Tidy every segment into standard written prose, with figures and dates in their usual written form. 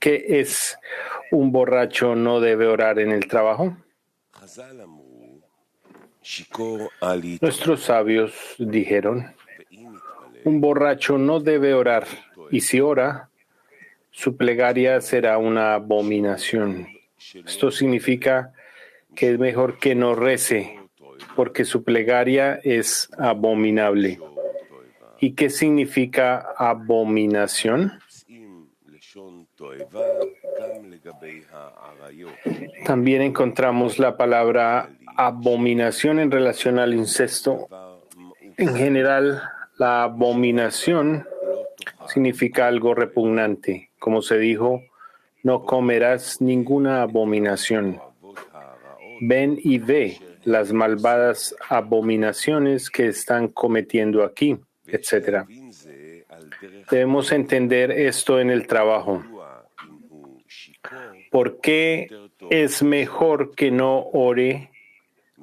¿qué es un borracho no debe orar en el trabajo? Nuestros sabios dijeron, un borracho no debe orar, y si ora, su plegaria será una abominación. Esto significa que es mejor que no rece, porque su plegaria es abominable. ¿Y qué significa abominación? También encontramos la palabra abominación en relación al incesto. En general, la abominación significa algo repugnante. Como se dijo, no comerás ninguna abominación. Ven y ve las malvadas abominaciones que están cometiendo aquí, etc. Debemos entender esto en el trabajo. ¿Por qué es mejor que no ore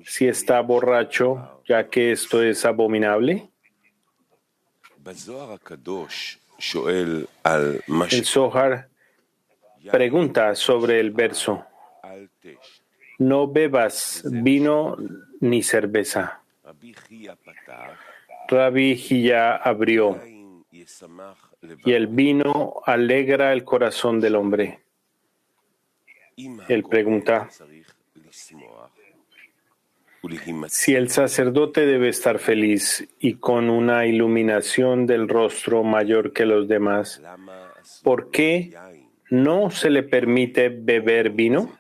si está borracho, ya que esto es abominable? El Zohar pregunta sobre el verso: no bebas vino ni cerveza. Rabbi Hiyá abrió, y el vino alegra el corazón del hombre. Él pregunta: si el sacerdote debe estar feliz y con una iluminación del rostro mayor que los demás, ¿por qué no se le permite beber vino?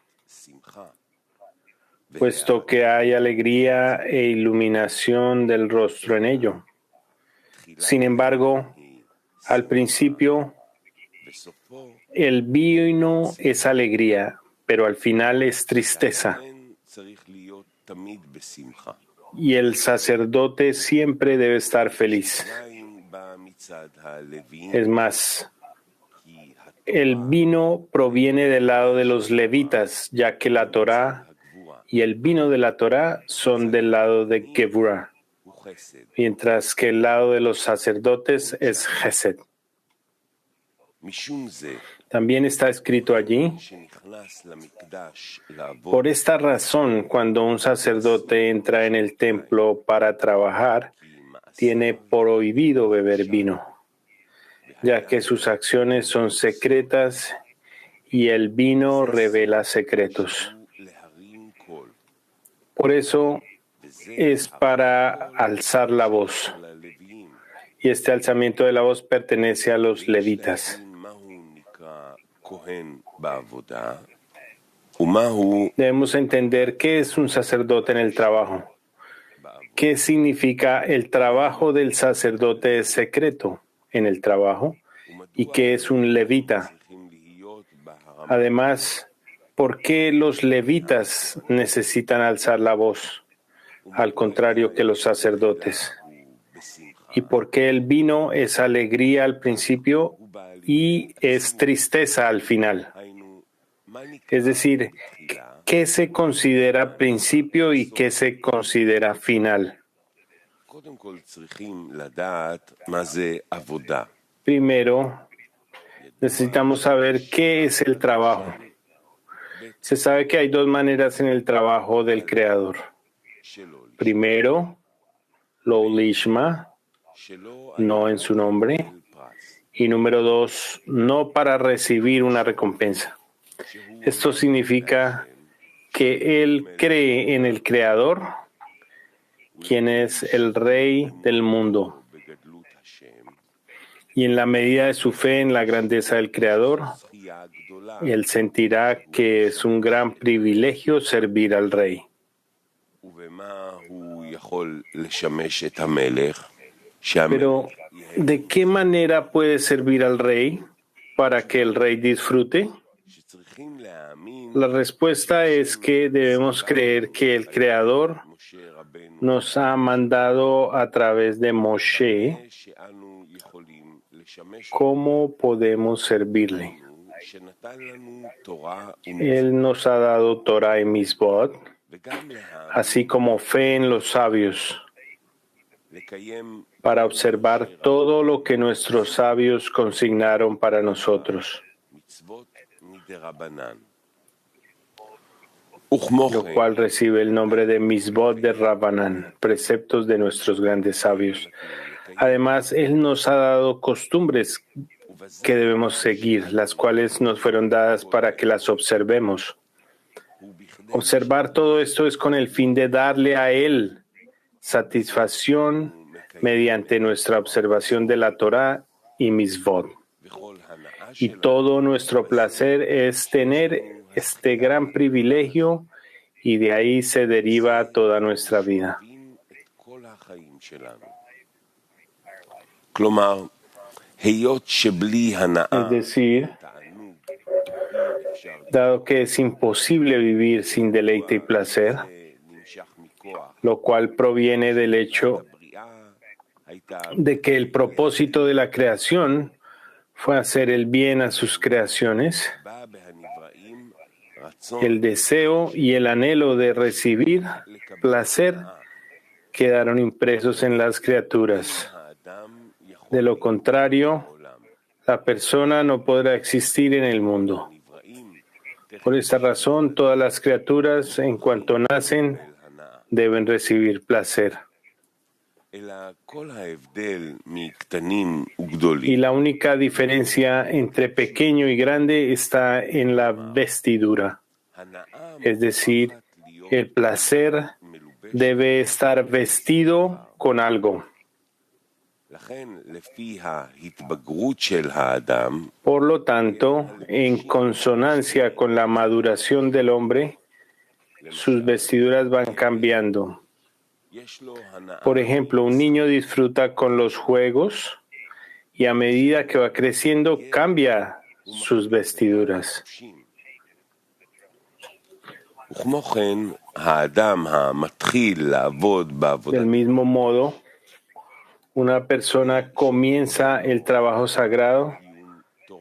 Puesto que hay alegría e iluminación del rostro en ello. Sin embargo, al principio, el vino es alegría, pero al final es tristeza. Y el sacerdote siempre debe estar feliz. Es más, el vino proviene del lado de los levitas, ya que la Torá y el vino de la Torá son del lado de Gevurah, mientras que el lado de los sacerdotes es Gesed. También está escrito allí: por esta razón, cuando un sacerdote entra en el templo para trabajar, tiene prohibido beber vino, ya que sus acciones son secretas y el vino revela secretos. Por eso es para alzar la voz, y este alzamiento de la voz pertenece a los levitas. Debemos entender qué es un sacerdote en el trabajo. ¿Qué significa el trabajo del sacerdote secreto en el trabajo? ¿Y qué es un levita? Además, ¿por qué los levitas necesitan alzar la voz, al contrario que los sacerdotes? ¿Y por qué el vino es alegría al principio y es tristeza al final? Es decir, ¿qué se considera principio y qué se considera final? Primero, necesitamos saber qué es el trabajo. Se sabe que hay dos maneras en el trabajo del Creador. Primero, lo lishma, no en su nombre. Y número dos, no para recibir una recompensa. Esto significa que él cree en el Creador, quien es el Rey del mundo. Y en la medida de su fe en la grandeza del Creador, él sentirá que es un gran privilegio servir al Rey. Pero, ¿de qué manera puede servir al Rey para que el Rey disfrute? La respuesta es que debemos creer que el Creador nos ha mandado a través de Moshe cómo podemos servirle. Él nos ha dado Torah y Mitzvot, así como fe en los sabios, para observar todo lo que nuestros sabios consignaron para nosotros. lo cual recibe el nombre de Misbot de Rabbanán, preceptos de nuestros grandes sabios. Además, Él nos ha dado costumbres que debemos seguir, las cuales nos fueron dadas para que las observemos. Observar todo esto es con el fin de darle a Él satisfacción mediante nuestra observación de la Torá y Misvot. Y todo nuestro placer es tener este gran privilegio y de ahí se deriva toda nuestra vida. Es decir, dado que es imposible vivir sin deleite y placer, lo cual proviene del hecho de que el propósito de la creación fue hacer el bien a sus creaciones, el deseo y el anhelo de recibir placer quedaron impresos en las criaturas. De lo contrario, la persona no podrá existir en el mundo. Por esta razón, todas las criaturas, en cuanto nacen, deben recibir placer. Y la única diferencia entre pequeño y grande está en la vestidura. Es decir, el placer debe estar vestido con algo. Por lo tanto, en consonancia con la maduración del hombre, sus vestiduras van cambiando. Por ejemplo, un niño disfruta con los juegos y a medida que va creciendo cambia sus vestiduras. Del mismo modo, una persona comienza el trabajo sagrado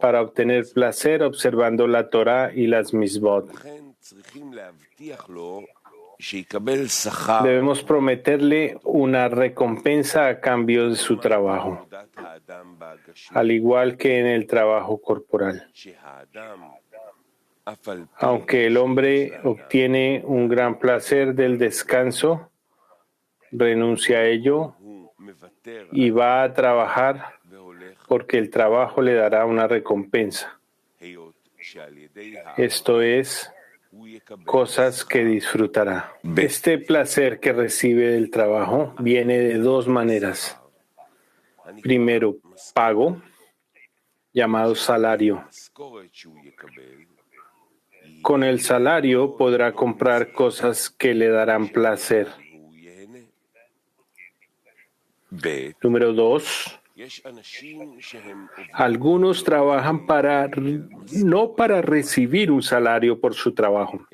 para obtener placer observando la Torá y las Misbot. Debemos prometerle una recompensa a cambio de su trabajo, al igual que en el trabajo corporal. Aunque el hombre obtiene un gran placer del descanso, renuncia a ello y va a trabajar porque el trabajo le dará una recompensa. Esto es, cosas que disfrutará. Este placer que recibe del trabajo viene de dos maneras. Primero, pago, llamado salario. Con el salario podrá comprar cosas que le darán placer. Número 2. Algunos trabajan no para recibir un salario por su trabajo,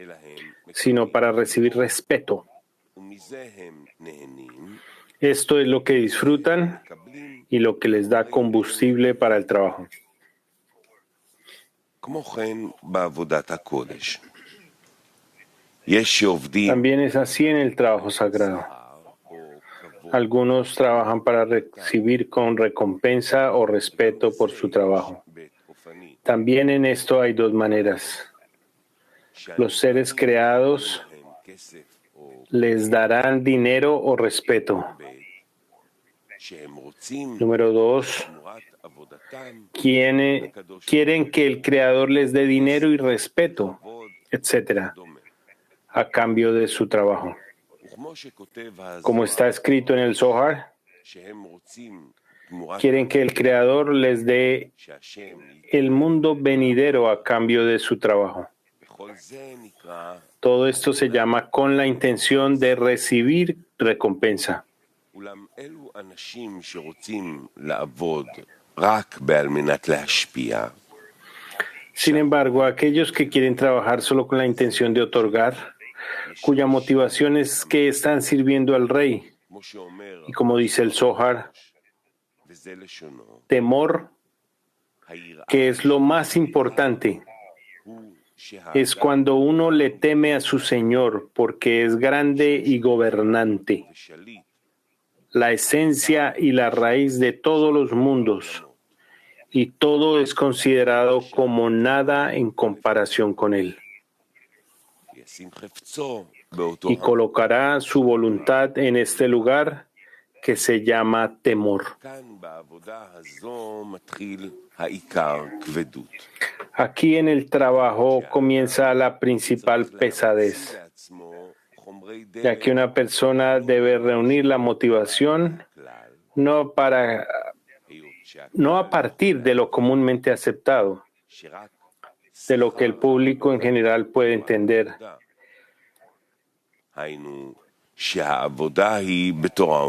sino para recibir respeto. Esto es lo que disfrutan y lo que les da combustible para el trabajo. También es así en el trabajo sagrado. Algunos trabajan para recibir con recompensa o respeto por su trabajo. También en esto hay dos maneras. Los seres creados les darán dinero o respeto. Número 2. Quieren que el Creador les dé dinero y respeto, etc., a cambio de su trabajo. Como está escrito en el Zohar, quieren que el Creador les dé el mundo venidero a cambio de su trabajo. Todo esto se llama con la intención de recibir recompensa. Sin embargo, aquellos que quieren trabajar solo con la intención de otorgar, cuya motivación es que están sirviendo al rey, y como dice el Zohar, temor, que es lo más importante, es cuando uno le teme a su Señor porque es grande y gobernante, la esencia y la raíz de todos los mundos, y todo es considerado como nada en comparación con él. Y colocará su voluntad en este lugar que se llama temor. Aquí en el trabajo comienza la principal pesadez, ya que una persona debe reunir la motivación no a partir de lo comúnmente aceptado, de lo que el público en general puede entender,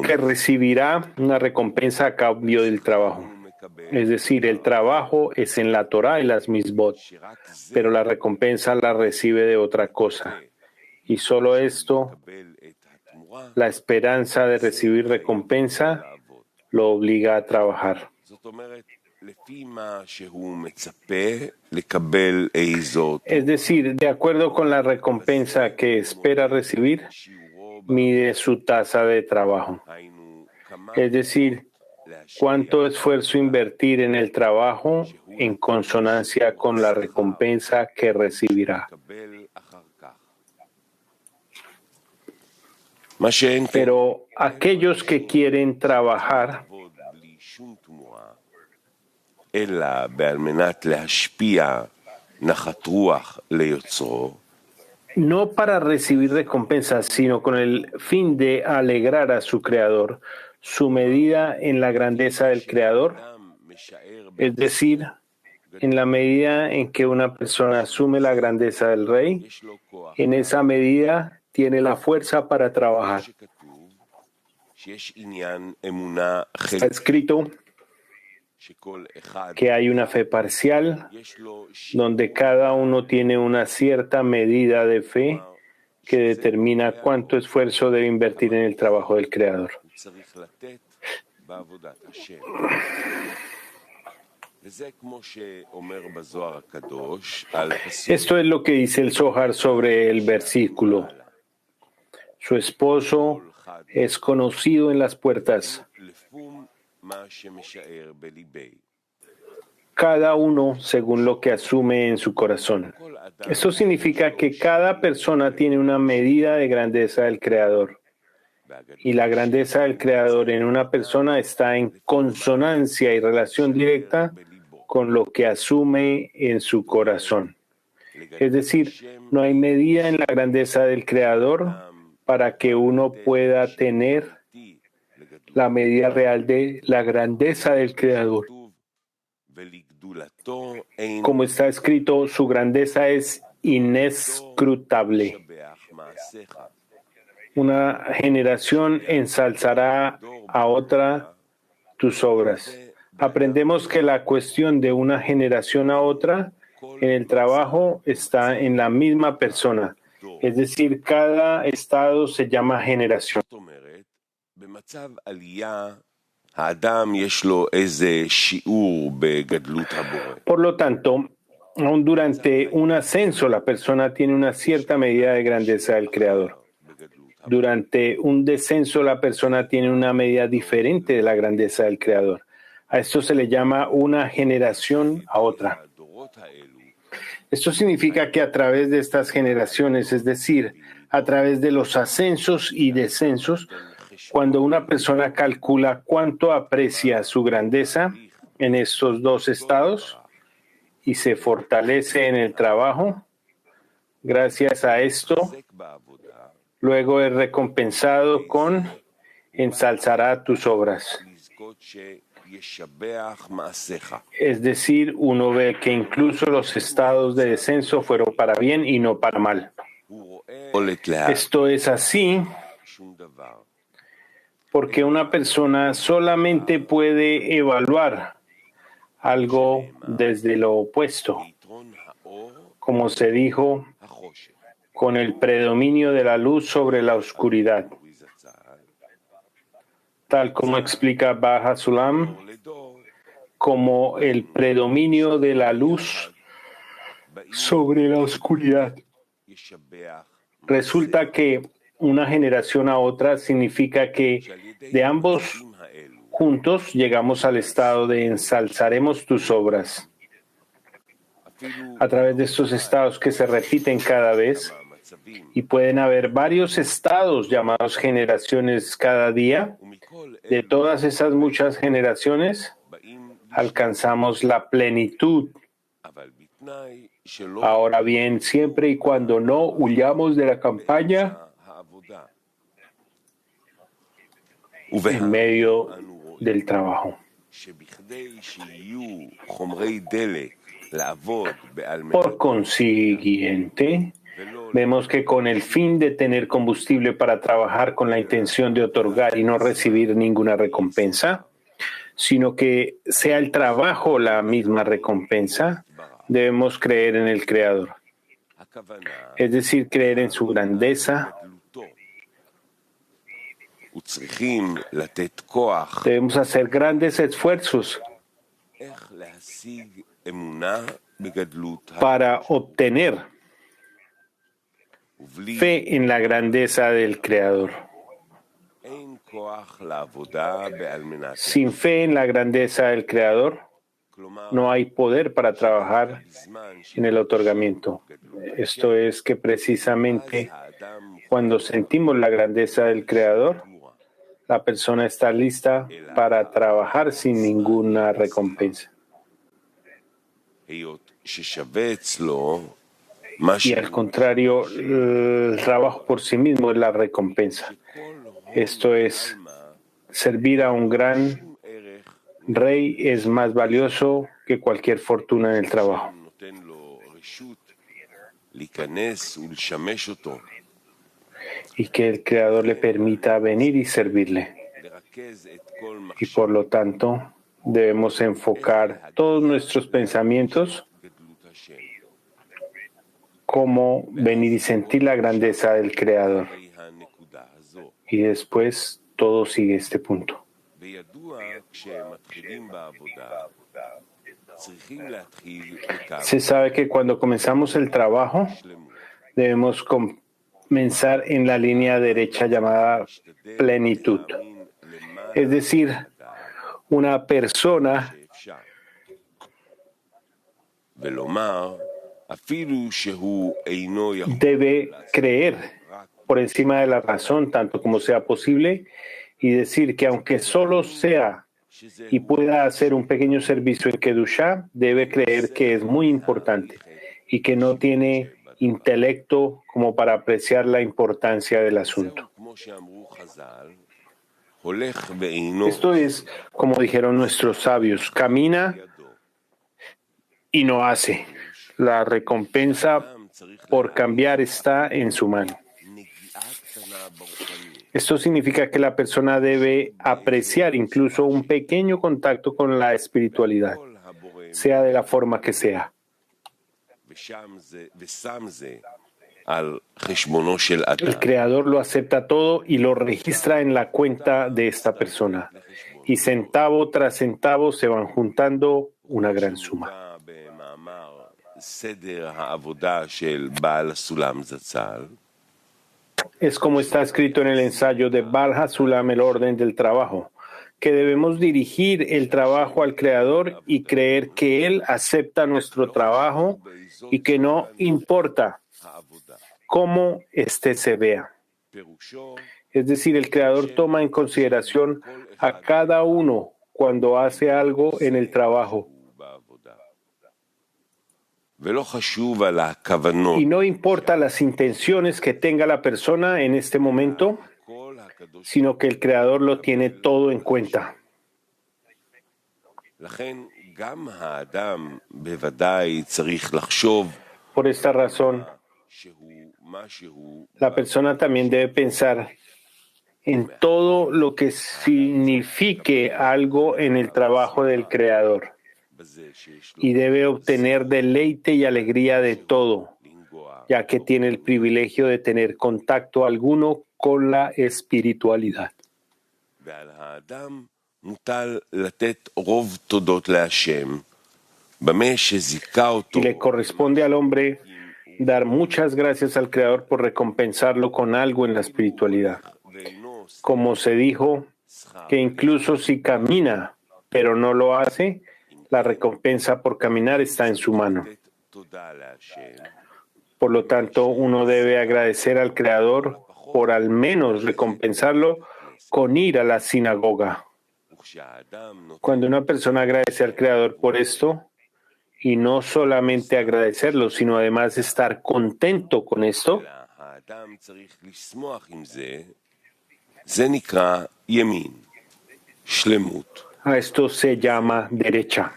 que recibirá una recompensa a cambio del trabajo. Es decir, el trabajo es en la Torah y las misbot, pero la recompensa la recibe de otra cosa. Y solo esto, la esperanza de recibir recompensa, lo obliga a trabajar. Es decir, de acuerdo con la recompensa que espera recibir, mide su tasa de trabajo. Es decir, cuánto esfuerzo invertir en el trabajo en consonancia con la recompensa que recibirá. Pero aquellos que quieren trabajar no para recibir recompensas, sino con el fin de alegrar a su Creador, su medida en la grandeza del Creador, es decir, en la medida en que una persona asume la grandeza del Rey, en esa medida tiene la fuerza para trabajar. Está escrito que hay una fe parcial donde cada uno tiene una cierta medida de fe que determina cuánto esfuerzo debe invertir en el trabajo del Creador. Esto es lo que dice el Zohar sobre el versículo. Su esposo es conocido en las puertas. Cada uno según lo que asume en su corazón. Esto significa que cada persona tiene una medida de grandeza del Creador. Y la grandeza del Creador en una persona está en consonancia y relación directa con lo que asume en su corazón. Es decir, no hay medida en la grandeza del Creador para que uno pueda tener la medida real de la grandeza del Creador. Como está escrito, su grandeza es inescrutable. Una generación ensalzará a otra tus obras. Aprendemos que la cuestión de una generación a otra en el trabajo está en la misma persona. Es decir, cada estado se llama generación. Por lo tanto, aún durante un ascenso, la persona tiene una cierta medida de grandeza del Creador. Durante un descenso, la persona tiene una medida diferente de la grandeza del Creador. A esto se le llama una generación a otra. Esto significa que a través de estas generaciones, es decir, a través de los ascensos y descensos, cuando una persona calcula cuánto aprecia su grandeza en estos dos estados y se fortalece en el trabajo, gracias a esto, luego es recompensado con ensalzará tus obras. Es decir, uno ve que incluso los estados de descenso fueron para bien y no para mal. Esto es así porque una persona solamente puede evaluar algo desde lo opuesto, como se dijo, con el predominio de la luz sobre la oscuridad. Tal como explica Baha Sulam, como el predominio de la luz sobre la oscuridad. Resulta que una generación a otra significa que de ambos juntos llegamos al estado de ensalzaremos tus obras. A través de estos estados que se repiten cada vez, y pueden haber varios estados llamados generaciones cada día, de todas esas muchas generaciones, alcanzamos la plenitud. Ahora bien, siempre y cuando no huyamos de la campaña, en medio del trabajo. Por consiguiente, vemos que con el fin de tener combustible para trabajar con la intención de otorgar y no recibir ninguna recompensa, sino que sea el trabajo la misma recompensa, debemos creer en el Creador. Es decir, creer en su grandeza. Debemos hacer grandes esfuerzos para obtener fe en la grandeza del Creador. Sin fe en la grandeza del Creador, no hay poder para trabajar en el otorgamiento. Esto es que precisamente cuando sentimos la grandeza del Creador, la persona está lista para trabajar sin ninguna recompensa. Y al contrario, el trabajo por sí mismo es la recompensa. Esto es, servir a un gran rey es más valioso que cualquier fortuna en el trabajo. Y que el Creador le permita venir y servirle. Y por lo tanto, debemos enfocar todos nuestros pensamientos como venir y sentir la grandeza del Creador. Y después todo sigue este punto. Se sabe que cuando comenzamos el trabajo, debemos comenzar en la línea derecha llamada plenitud. Es decir, una persona debe creer por encima de la razón, tanto como sea posible, y decir que aunque solo sea y pueda hacer un pequeño servicio en Kedushá, debe creer que es muy importante y que no tiene intelecto como para apreciar la importancia del asunto. Esto es, como dijeron nuestros sabios, camina y no hace. La recompensa por cambiar está en su mano. Esto significa que la persona debe apreciar incluso un pequeño contacto con la espiritualidad, sea de la forma que sea. El Creador lo acepta todo y lo registra en la cuenta de esta persona. Y centavo tras centavo se van juntando una gran suma. Es como está escrito en el ensayo de Baal HaSulam, el orden del trabajo, que debemos dirigir el trabajo al Creador y creer que Él acepta nuestro trabajo y que no importa cómo éste se vea. Es decir, el Creador toma en consideración a cada uno cuando hace algo en el trabajo. Y no importa las intenciones que tenga la persona en este momento, sino que el Creador lo tiene todo en cuenta. Por esta razón, la persona también debe pensar en todo lo que signifique algo en el trabajo del Creador. Y debe obtener deleite y alegría de todo, ya que tiene el privilegio de tener contacto alguno con la espiritualidad. Y le corresponde al hombre dar muchas gracias al Creador por recompensarlo con algo en la espiritualidad. Como se dijo, que incluso si camina, pero no lo hace, la recompensa por caminar está en su mano. Por lo tanto, uno debe agradecer al Creador por al menos recompensarlo con ir a la sinagoga. Cuando una persona agradece al Creador por esto, y no solamente agradecerlo, sino además estar contento con esto, a esto se llama derecha,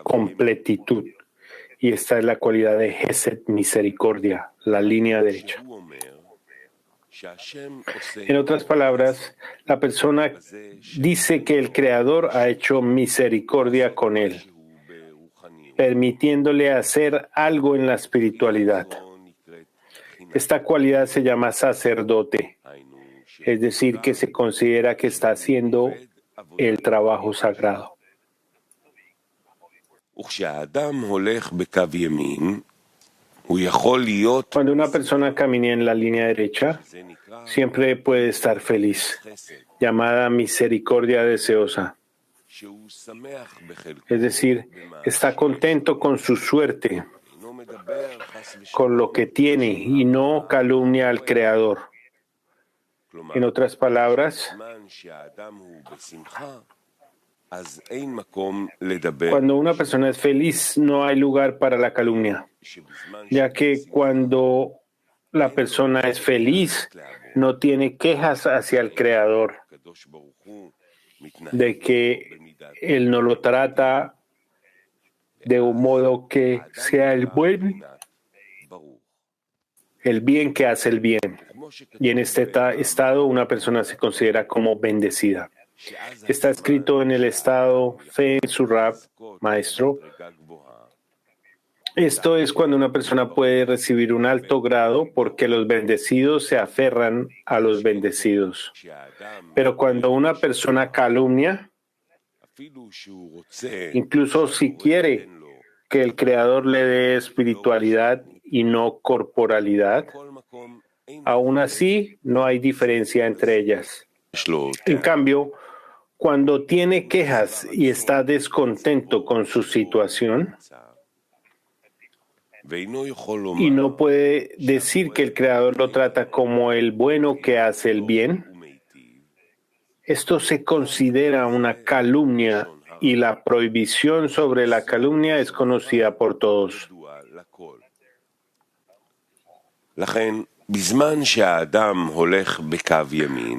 completitud. Y esta es la cualidad de Hesed, misericordia, la línea derecha. En otras palabras, la persona dice que el Creador ha hecho misericordia con él, permitiéndole hacer algo en la espiritualidad. Esta cualidad se llama sacerdote, es decir, que se considera que está haciendo el trabajo sagrado. Cuando una persona camina en la línea derecha, siempre puede estar feliz, llamada misericordia deseosa. Es decir, está contento con su suerte, con lo que tiene y no calumnia al Creador. En otras palabras, cuando una persona es feliz, no hay lugar para la calumnia, ya que cuando la persona es feliz, no tiene quejas hacia el Creador de que Él no lo trata de un modo que sea el bien que hace el bien. Y en este estado una persona se considera como bendecida. Está escrito en el estado Fe Surab, maestro. Esto es cuando una persona puede recibir un alto grado porque los bendecidos se aferran a los bendecidos. Pero cuando una persona calumnia, incluso si quiere que el Creador le dé espiritualidad y no corporalidad, aún así no hay diferencia entre ellas. En cambio, cuando tiene quejas y está descontento con su situación y no puede decir que el Creador lo trata como el bueno que hace el bien, esto se considera una calumnia y la prohibición sobre la calumnia es conocida por todos.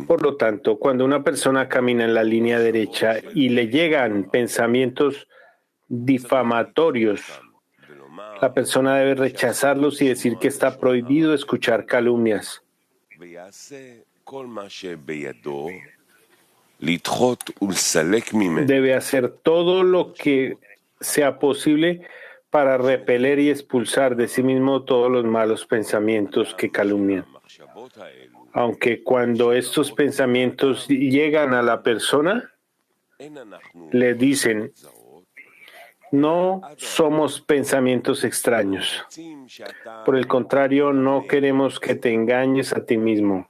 Por lo tanto, cuando una persona camina en la línea derecha y le llegan pensamientos difamatorios, la persona debe rechazarlos y decir que está prohibido escuchar calumnias. Debe hacer todo lo que sea posible para repeler y expulsar de sí mismo todos los malos pensamientos que calumnian. Aunque cuando estos pensamientos llegan a la persona, le dicen, no somos pensamientos extraños. Por el contrario, no queremos que te engañes a ti mismo,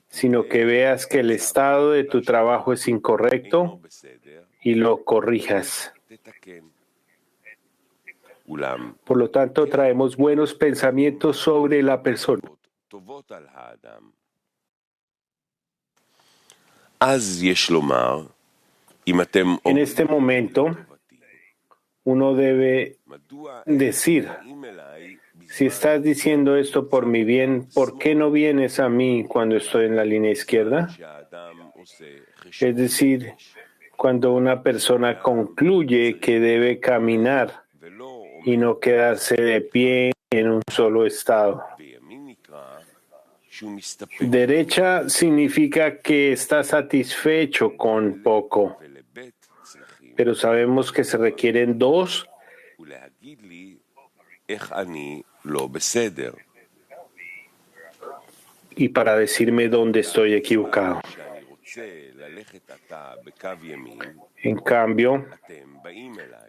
sino que veas que el estado de tu trabajo es incorrecto y lo corrijas. Por lo tanto, traemos buenos pensamientos sobre la persona. En este momento, uno debe decir, si estás diciendo esto por mi bien, ¿por qué no vienes a mí cuando estoy en la línea izquierda? Es decir, cuando una persona concluye que debe caminar y no quedarse de pie en un solo estado. Derecha significa que está satisfecho con poco, pero sabemos que se requieren dos y para decirme dónde estoy equivocado. En cambio,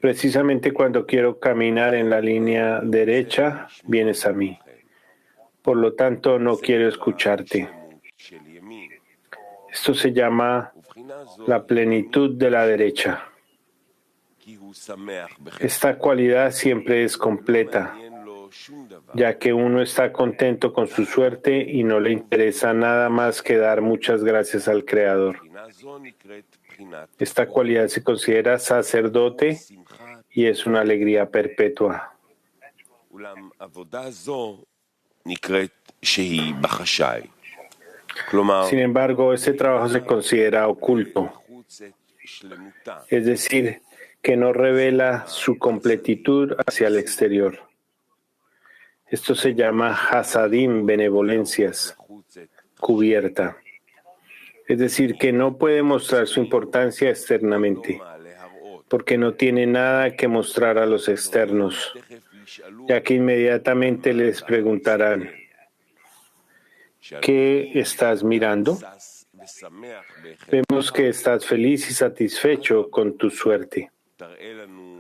precisamente cuando quiero caminar en la línea derecha, vienes a mí. Por lo tanto, no quiero escucharte. Esto se llama la plenitud de la derecha. Esta cualidad siempre es completa, ya que uno está contento con su suerte y no le interesa nada más que dar muchas gracias al Creador. Esta cualidad se considera sacerdote y es una alegría perpetua. Sin embargo, este trabajo se considera oculto, es decir, que no revela su completitud hacia el exterior. Esto se llama hasadim, benevolencias, cubierta. Es decir, que no puede mostrar su importancia externamente, porque no tiene nada que mostrar a los externos, ya que inmediatamente les preguntarán, ¿qué estás mirando? Vemos que estás feliz y satisfecho con tu suerte.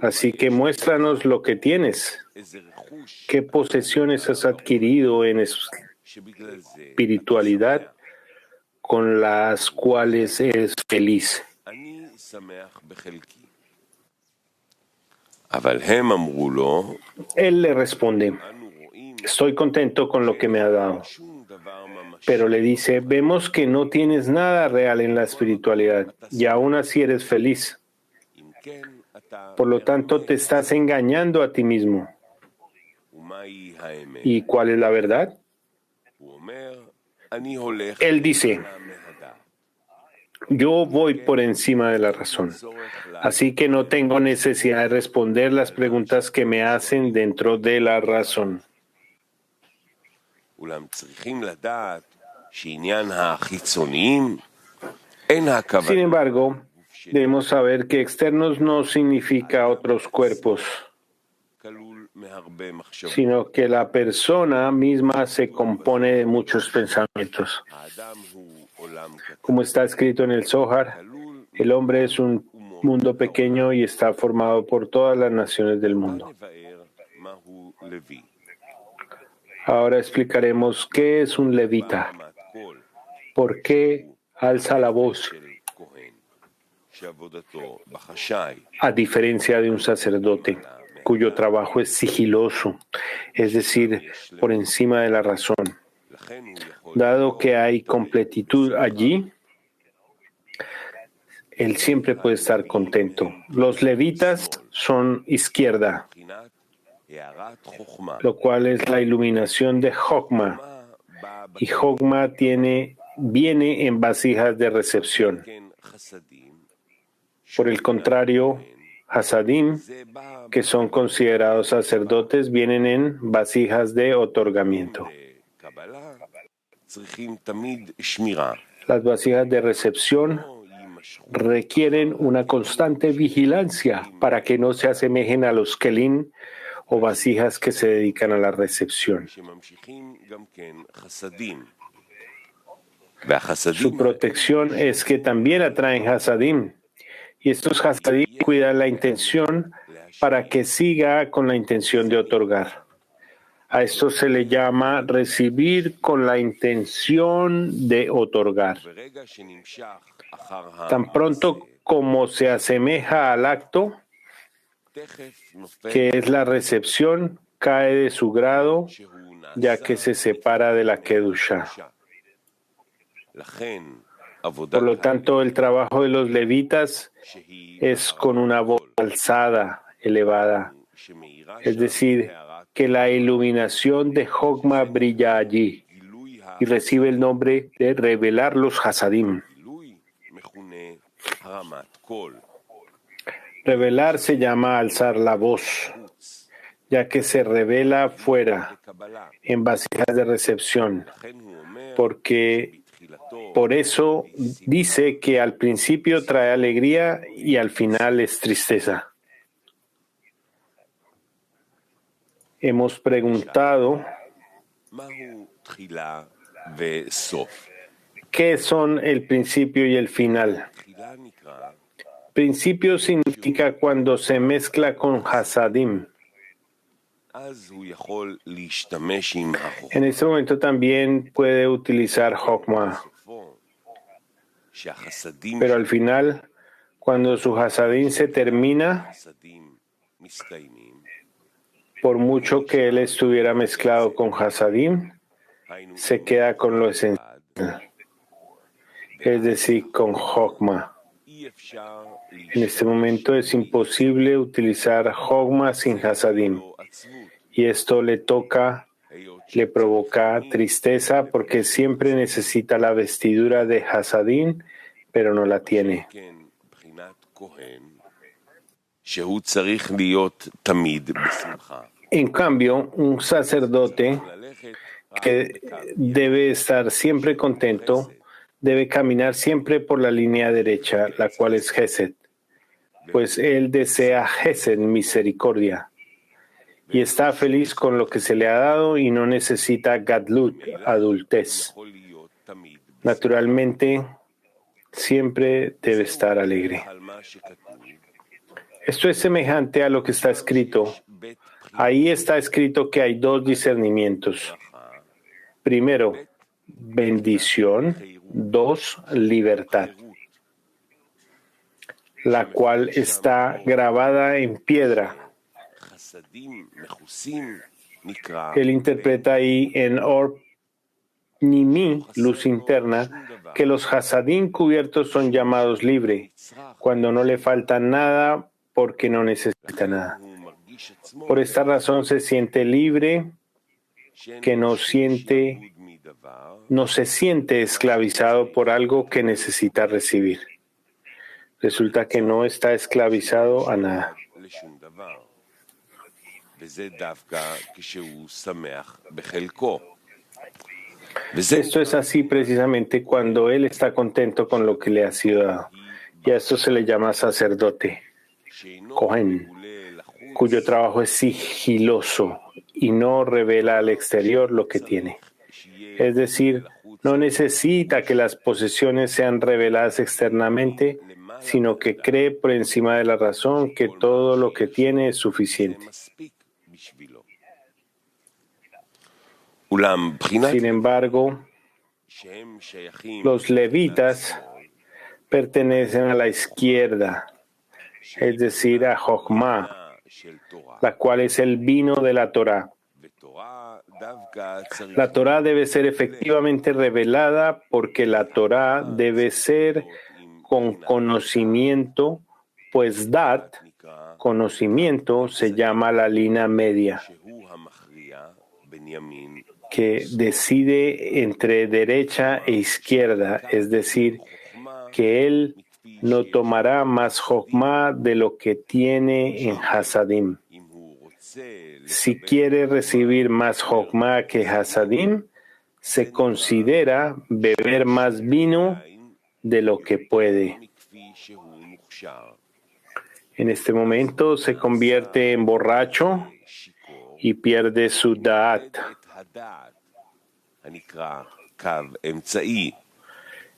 Así que muéstranos lo que tienes. ¿Qué posesiones has adquirido en espiritualidad con las cuales eres feliz? Él le responde, estoy contento con lo que me ha dado. Pero le dice, vemos que no tienes nada real en la espiritualidad y aún así eres feliz. Por lo tanto, te estás engañando a ti mismo. ¿Y cuál es la verdad? Él dice, yo voy por encima de la razón, así que no tengo necesidad de responder las preguntas que me hacen dentro de la razón. Sin embargo, debemos saber que externos no significa otros cuerpos, sino que la persona misma se compone de muchos pensamientos. Como está escrito en el Zohar, el hombre es un mundo pequeño y está formado por todas las naciones del mundo. Ahora explicaremos qué es un levita, por qué alza la voz, a diferencia de un sacerdote, cuyo trabajo es sigiloso, es decir, por encima de la razón. Dado que hay completitud allí, él siempre puede estar contento. Los levitas son izquierda, lo cual es la iluminación de Jokma, y Jokma viene en vasijas de recepción. Por el contrario, Hasadim, que son considerados sacerdotes, vienen en vasijas de otorgamiento. Las vasijas de recepción requieren una constante vigilancia para que no se asemejen a los kelim o vasijas que se dedican a la recepción. Su protección es que también atraen hasadim, y estos hasadim cuidan la intención para que siga con la intención de otorgar. A esto se le llama recibir con la intención de otorgar. Tan pronto como se asemeja al acto, que es la recepción, cae de su grado, ya que se separa de la Kedusha. Por lo tanto, el trabajo de los levitas es con una voz alzada, elevada, es decir, que la iluminación de Jokma brilla allí y recibe el nombre de revelar los hasadim. Revelar se llama alzar la voz, ya que se revela fuera, en vasijas de recepción, porque por eso dice que al principio trae alegría y al final es tristeza. Hemos preguntado ¿qué son el principio y el final? Principio significa cuando se mezcla con hasadim. En este momento también puede utilizar Jokma. Pero al final, cuando su hasadim se termina, por mucho que él estuviera mezclado con hasadim, se queda con lo esencial, es decir, con Jokma. En este momento es imposible utilizar Jokma sin hasadim, y esto le provoca tristeza porque siempre necesita la vestidura de hasadim, pero no la tiene. En cambio, un sacerdote que debe estar siempre contento, debe caminar siempre por la línea derecha, la cual es Gesed, pues él desea Gesed, misericordia, y está feliz con lo que se le ha dado y no necesita Gadlut, adultez. Naturalmente, siempre debe estar alegre. Esto es semejante a lo que está escrito. Ahí está escrito que hay dos discernimientos. Primero, bendición. Dos, libertad, la cual está grabada en piedra. Él interpreta ahí en Or Nimi, luz interna, que los hasadim cubiertos son llamados libre, cuando no le falta nada porque no necesita nada. Por esta razón se siente libre, que no se siente esclavizado por algo que necesita recibir. Resulta que no está esclavizado a nada. Esto es así precisamente cuando él está contento con lo que le ha sido dado. Y a esto se le llama sacerdote, Cohen, cuyo trabajo es sigiloso y no revela al exterior lo que tiene. Es decir, no necesita que las posesiones sean reveladas externamente, sino que cree por encima de la razón que todo lo que tiene es suficiente. Sin embargo, los levitas pertenecen a la izquierda, es decir, a Jokma, la cual es el vino de la Torá. La Torá debe ser efectivamente revelada porque la Torá debe ser con conocimiento, pues Dat, conocimiento, se llama la línea media, que decide entre derecha e izquierda, es decir, que él no tomará más Jokma de lo que tiene en Hasadim. Si quiere recibir más Jokma que Hasadim, se considera beber más vino de lo que puede. En este momento se convierte en borracho y pierde su Da'at,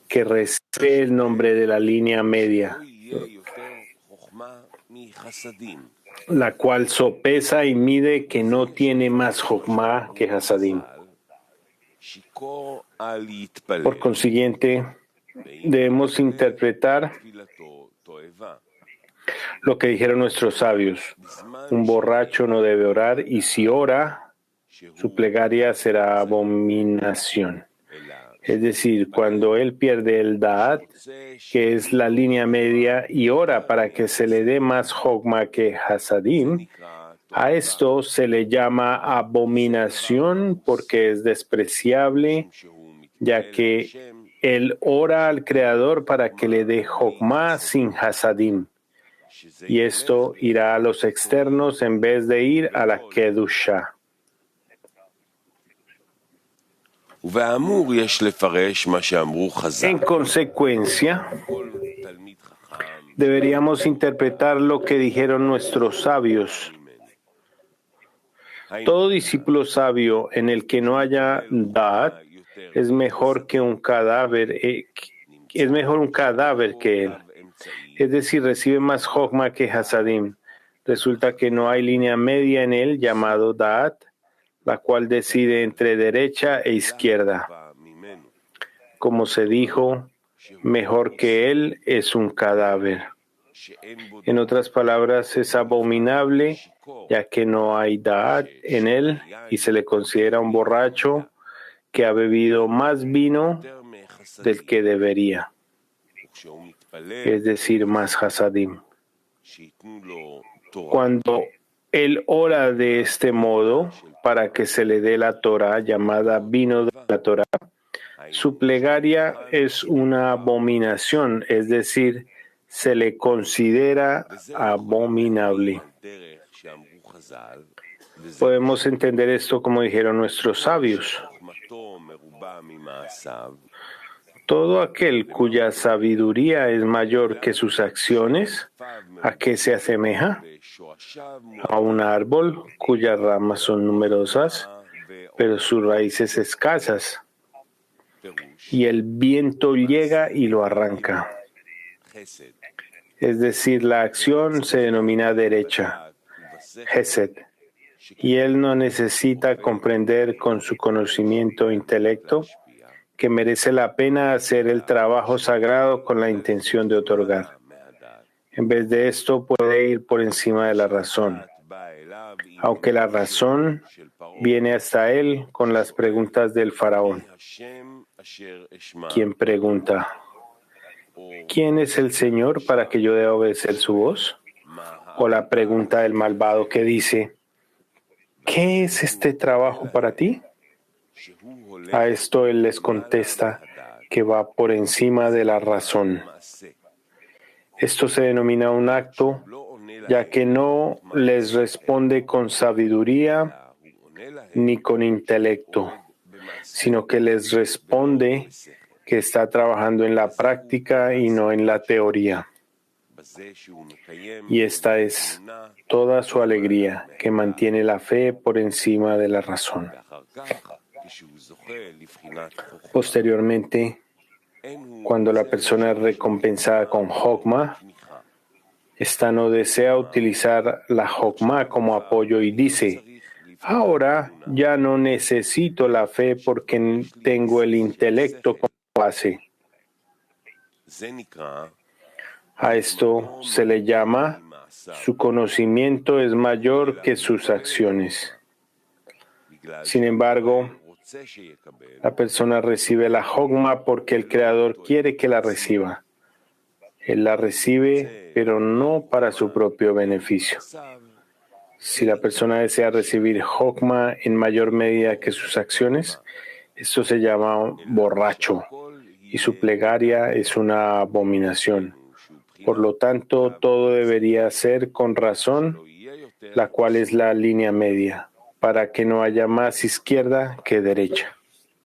que recibe el nombre de la línea media, la cual sopesa y mide que no tiene más Jokma que Hasadim. Por consiguiente, debemos interpretar lo que dijeron nuestros sabios. Un borracho no debe orar, y si ora, su plegaria será abominación. Es decir, cuando él pierde el Da'at, que es la línea media, y ora para que se le dé más Jokma que Hasadim, a esto se le llama abominación porque es despreciable, ya que él ora al Creador para que le dé Jokma sin Hasadim, y esto irá a los externos en vez de ir a la Kedusha. En consecuencia, deberíamos interpretar lo que dijeron nuestros sabios. Todo discípulo sabio en el que no haya Da'at es mejor un cadáver que él. Es decir, recibe más Jokma que Hasadim. Resulta que no hay línea media en él llamado Da'at, la cual decide entre derecha e izquierda. Como se dijo, mejor que él es un cadáver. En otras palabras, es abominable, ya que no hay da'at en él y se le considera un borracho que ha bebido más vino del que debería, es decir, más hasadim. Cuando él ora de este modo para que se le dé la Torah, llamada vino de la Torah, su plegaria es una abominación, es decir, se le considera abominable. Podemos entender esto como dijeron nuestros sabios. Todo aquel cuya sabiduría es mayor que sus acciones, ¿a qué se asemeja? A un árbol cuyas ramas son numerosas, pero sus raíces escasas, y el viento llega y lo arranca. Es decir, la acción se denomina derecha, Hesed, y él no necesita comprender con su conocimiento e intelecto que merece la pena hacer el trabajo sagrado con la intención de otorgar. En vez de esto, puede ir por encima de la razón, aunque la razón viene hasta él con las preguntas del faraón, quien pregunta: ¿quién es el Señor para que yo deba obedecer su voz? O la pregunta del malvado que dice: ¿qué es este trabajo para ti? A esto él les contesta que va por encima de la razón. Esto se denomina un acto, ya que no les responde con sabiduría ni con intelecto, sino que les responde que está trabajando en la práctica y no en la teoría. Y esta es toda su alegría, que mantiene la fe por encima de la razón. Posteriormente, cuando la persona es recompensada con Jokma, esta no desea utilizar la Jokma como apoyo y dice: ahora ya no necesito la fe porque tengo el intelecto como base. A esto se le llama: su conocimiento es mayor que sus acciones. Sin embargo, la persona recibe la Jokma porque el Creador quiere que la reciba. Él la recibe, pero no para su propio beneficio. Si la persona desea recibir Jokma en mayor medida que sus acciones, esto se llama borracho y su plegaria es una abominación. Por lo tanto, todo debería ser con razón, la cual es la línea media, para que no haya más izquierda que derecha.